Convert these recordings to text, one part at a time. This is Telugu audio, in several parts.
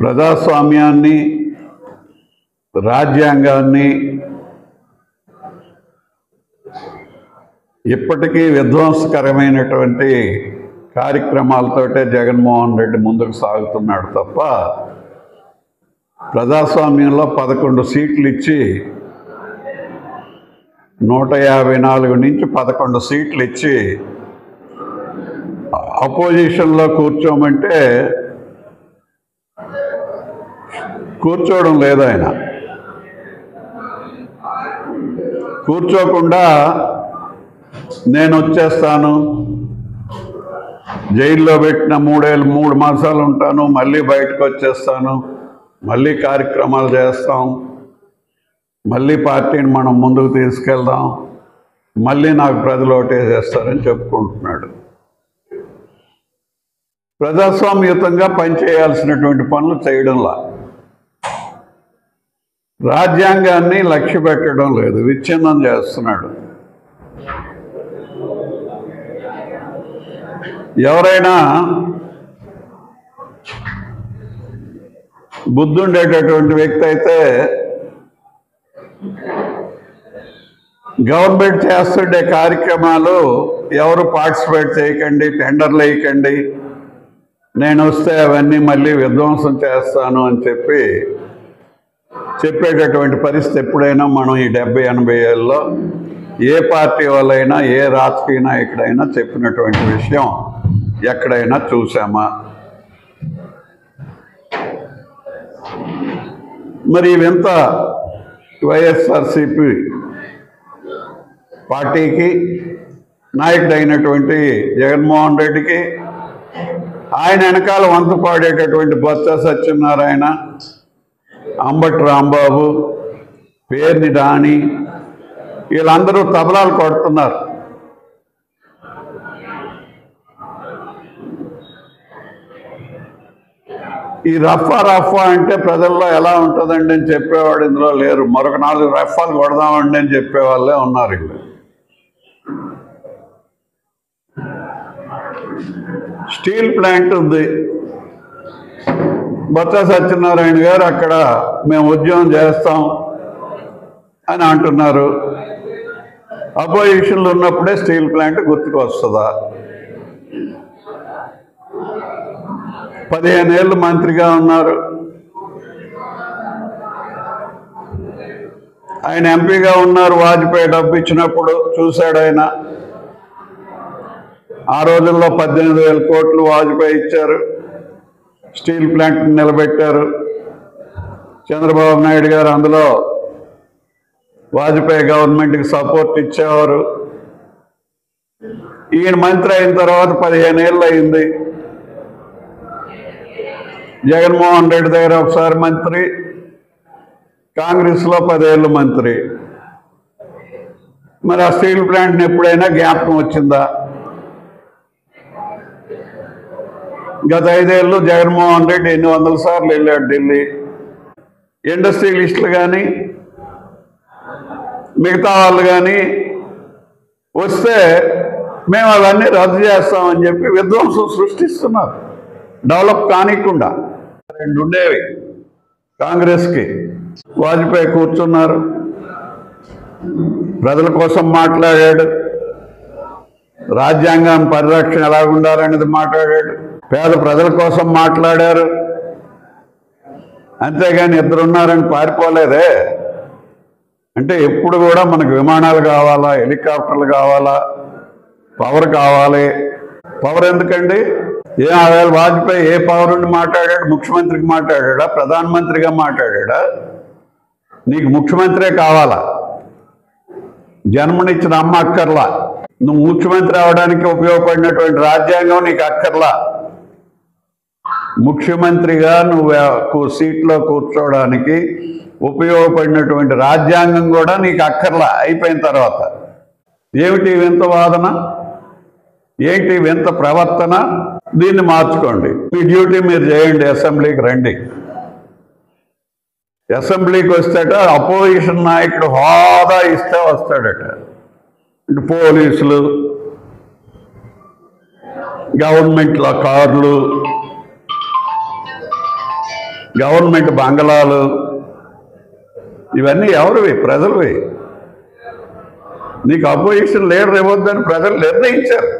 ప్రజాస్వామ్యాన్ని, రాజ్యాంగాన్ని ఇప్పటికీ విధ్వంసకరమైనటువంటి కార్యక్రమాలతోటే జగన్మోహన్ రెడ్డి ముందుకు సాగుతున్నాడు తప్ప ప్రజాస్వామ్యంలో 11 సీట్లు ఇచ్చి 154 నుంచి 11 సీట్లు ఇచ్చి అపోజిషన్లో కూర్చోమంటే కూర్చోవడం లేదు. ఆయన కూర్చోకుండా నేను వచ్చేస్తాను, జైల్లో పెట్టిన 3 మాసాలు ఉంటాను, మళ్ళీ బయటకు వచ్చేస్తాను, మళ్ళీ కార్యక్రమాలు చేస్తాం, మళ్ళీ పార్టీని మనం ముందుకు తీసుకెళ్దాం, మళ్ళీ నాకు ప్రజలు ఓటేసేస్తారని చెప్పుకుంటున్నాడు. ప్రజాస్వామ్యయుతంగా పనిచేయాల్సినటువంటి పనులు చేయడంలా, రాజ్యాంగాన్ని లక్ష్య పెట్టడం లేదు, విచ్ఛిన్నం చేస్తున్నాడు. ఎవరైనా బుద్ధుండేటటువంటి వ్యక్తి అయితే గవర్నమెంట్ చేస్తుండే కార్యక్రమాలు ఎవరు పార్టిసిపేట్ చేయకండి, టెండర్లు వేయకండి, నేను వస్తే అవన్నీ మళ్ళీ విధ్వంసం చేస్తాను అని చెప్పేటటువంటి పరిస్థితి ఎప్పుడైనా మనం ఈ 70-80 ఏళ్ళలో ఏ పార్టీ వాళ్ళైనా, ఏ రాజకీయ నాయకుడైనా చెప్పినటువంటి విషయం ఎక్కడైనా చూసామా? మరి వింత వైఎస్ఆర్సీపీ పార్టీకి నాయకుడైనటువంటి జగన్మోహన్ రెడ్డికి, ఆయన వెనకాల వంత పాడేటటువంటి బొత్స సత్యనారాయణ, అంబటి రాంబాబు, పేర్ని నాని, వీళ్ళందరూ తబలాలు కొడుతున్నారు. ఈ రఫా అంటే ప్రజల్లో ఎలా ఉంటుందండి అని చెప్పేవాడు ఇందులో లేరు. మరొక 4 రఫాలు కొడదామండి అని చెప్పేవాళ్ళే ఉన్నారు. వీళ్ళు స్టీల్ ప్లాంట్ ఉంది, బొత్స సత్యనారాయణ గారు అక్కడ మేము ఉద్యమం చేస్తాం అని అంటున్నారు. అపోజిషన్లో ఉన్నప్పుడే స్టీల్ ప్లాంట్ గుర్తుకు వస్తుందా? 15 ఏళ్ళు మంత్రిగా ఉన్నారు. ఆయన ఎంపీగా ఉన్నారు. వాజ్పేయి డబ్బు ఇచ్చినప్పుడు చూశాడు ఆయన. ఆ రోజుల్లో 18,000 కోట్లు వాజ్పేయి ఇచ్చారు, స్టీల్ ప్లాంట్ నిలబెట్టారు. చంద్రబాబు నాయుడు గారు అందులో వాజ్పేయి గవర్నమెంట్కి సపోర్ట్ ఇచ్చేవారు. ఈయన మంత్రి అయిన తర్వాత 15 ఏళ్ళు అయింది. జగన్మోహన్ రెడ్డి దగ్గర ఒకసారి మంత్రి, కాంగ్రెస్లో 10 ఏళ్ళు మంత్రి. మరి ఆ స్టీల్ ప్లాంట్ని ఎప్పుడైనా జ్ఞాపకం వచ్చిందా? గత 5 ఏళ్ళు జగన్మోహన్ రెడ్డి ఎన్ని 100 సార్లు వెళ్ళాడు ఢిల్లీ. ఇండస్ట్రియలిస్టులు కానీ మిగతా వాళ్ళు కానీ వస్తే మేము అవన్నీ రద్దు చేస్తామని చెప్పి విధ్వంసం సృష్టిస్తున్నారు, డెవలప్ కానికుండా. 2 ఉండేవి కాంగ్రెస్కి. వాజ్పేయి కూర్చున్నారు, ప్రజల కోసం మాట్లాడాడు, రాజ్యాంగం పరిరక్షణ ఎలా ఉండాలనేది మాట్లాడాడు, పేద ప్రజల కోసం మాట్లాడారు. అంతేగాని ఇద్దరున్నారని పారిపోలేదే. అంటే ఎప్పుడు కూడా మనకు విమానాలు కావాలా, హెలికాప్టర్లు కావాలా, పవర్ కావాలి. పవర్ ఎందుకండి? వాజ్పేయి ఏ పవర్ ఉండి మాట్లాడాడు? ముఖ్యమంత్రికి మాట్లాడా? ప్రధానమంత్రిగా మాట్లాడా? నీకు ముఖ్యమంత్రే కావాలా? జన్మనిచ్చిన అమ్మ అక్కర్లా. నువ్వు ముఖ్యమంత్రి అవడానికి ఉపయోగపడినటువంటి రాజ్యాంగం నీకు అక్కర్లా. ముఖ్యమంత్రిగా నువ్వు సీట్లో కూర్చోవడానికి ఉపయోగపడినటువంటి రాజ్యాంగం కూడా నీకు అక్కర్లా. అయిపోయిన తర్వాత ఏమిటి వింత వాదన, ఏంటి వింత ప్రవర్తన? దీన్ని మార్చుకోండి. మీ డ్యూటీ మీరు చేయండి. అసెంబ్లీకి రండి. అసెంబ్లీకి వస్తేట అపోజిషన్ నాయకుడు హోదా ఇస్తే వస్తాడట. పోలీసులు గవర్నమెంట్లో కార్లు, గవర్నమెంట్ బంగళాలు, ఇవన్నీ ఎవరివి? ప్రజలవి. నీకు అపోజిషన్ లీడర్ ఇవ్వద్దని ప్రజలు నిర్ణయించారు.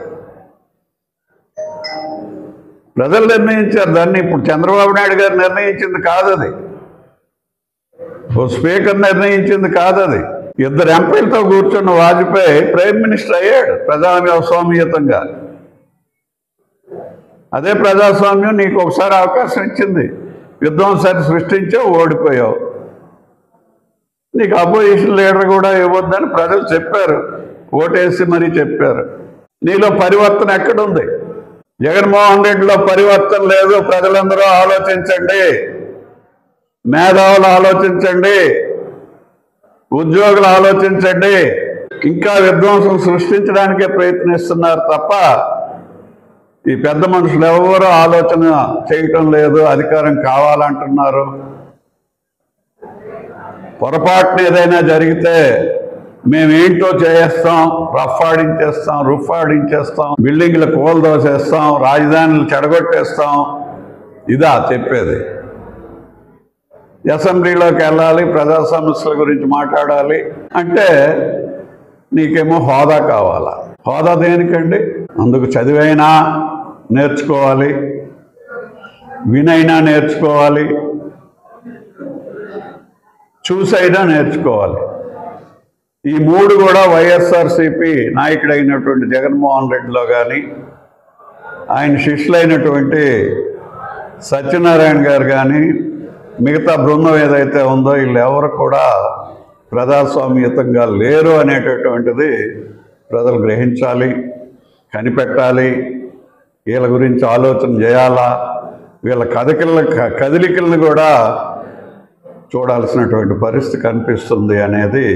ప్రజలు నిర్ణయించారు దాన్ని. ఇప్పుడు చంద్రబాబు నాయుడు గారు నిర్ణయించింది కాదు అది, ఓ స్పీకర్ నిర్ణయించింది కాదు అది. ఇద్దరు ఎంపీలతో కూర్చున్న వాజ్పేయి ప్రైమ్ మినిస్టర్ అయ్యాడు ప్రజాస్వామ్యతంగా. అదే ప్రజాస్వామ్యం నీకు ఒకసారి అవకాశం ఇచ్చింది, విధ్వంసాన్ని సృష్టించావు, ఓడిపోయావు. నీకు అపోజిషన్ లీడర్ కూడా ఇవ్వద్దని ప్రజలు చెప్పారు, ఓటేసి మరీ చెప్పారు. నీలో పరివర్తన ఎక్కడుంది? జగన్మోహన్ రెడ్డిలో పరివర్తన లేదు. ప్రజలందరూ ఆలోచించండి, మేధావులు ఆలోచించండి, ఉద్యోగులు ఆలోచించండి. ఇంకా విధ్వంసం సృష్టించడానికే ప్రయత్నిస్తున్నారు తప్ప ఈ పెద్ద మనుషులు ఎవరూ ఆలోచన చేయటం లేదు. అధికారం కావాలంటున్నారు. పొరపాటున ఏదైనా జరిగితే మేమేంటో చేస్తాం, రఫ్ ఆడించేస్తాం, బిల్డింగ్లు కూలదోసేస్తాం, రాజధానులు చెడగొట్టేస్తాం. ఇదా చెప్పేది? అసెంబ్లీలోకి వెళ్ళాలి, ప్రజా సమస్యల గురించి మాట్లాడాలి అంటే నీకేమో హోదా కావాలా? హోదా దేనికండి? అందుకు చదివైనా నేర్చుకోవాలి, వినైనా నేర్చుకోవాలి, చూసైనా నేర్చుకోవాలి. ఈ మూడు కూడా వైఎస్ఆర్సీపీ నాయకుడైనటువంటి జగన్మోహన్ రెడ్డిలో కానీ, ఆయన శిష్యులైనటువంటి సత్యనారాయణ గారు కానీ, మిగతా బృందం ఏదైతే ఉందో వీళ్ళెవరు కూడా ప్రజాస్వామ్యతంగా లేరు అనేటటువంటిది ప్రజలు గ్రహించాలి, కనిపెట్టాలి. వీళ్ళ గురించి ఆలోచన చేయాలా, వీళ్ళ కదలికలను కూడా చూడాల్సినటువంటి పరిస్థితి కనిపిస్తుంది అనేది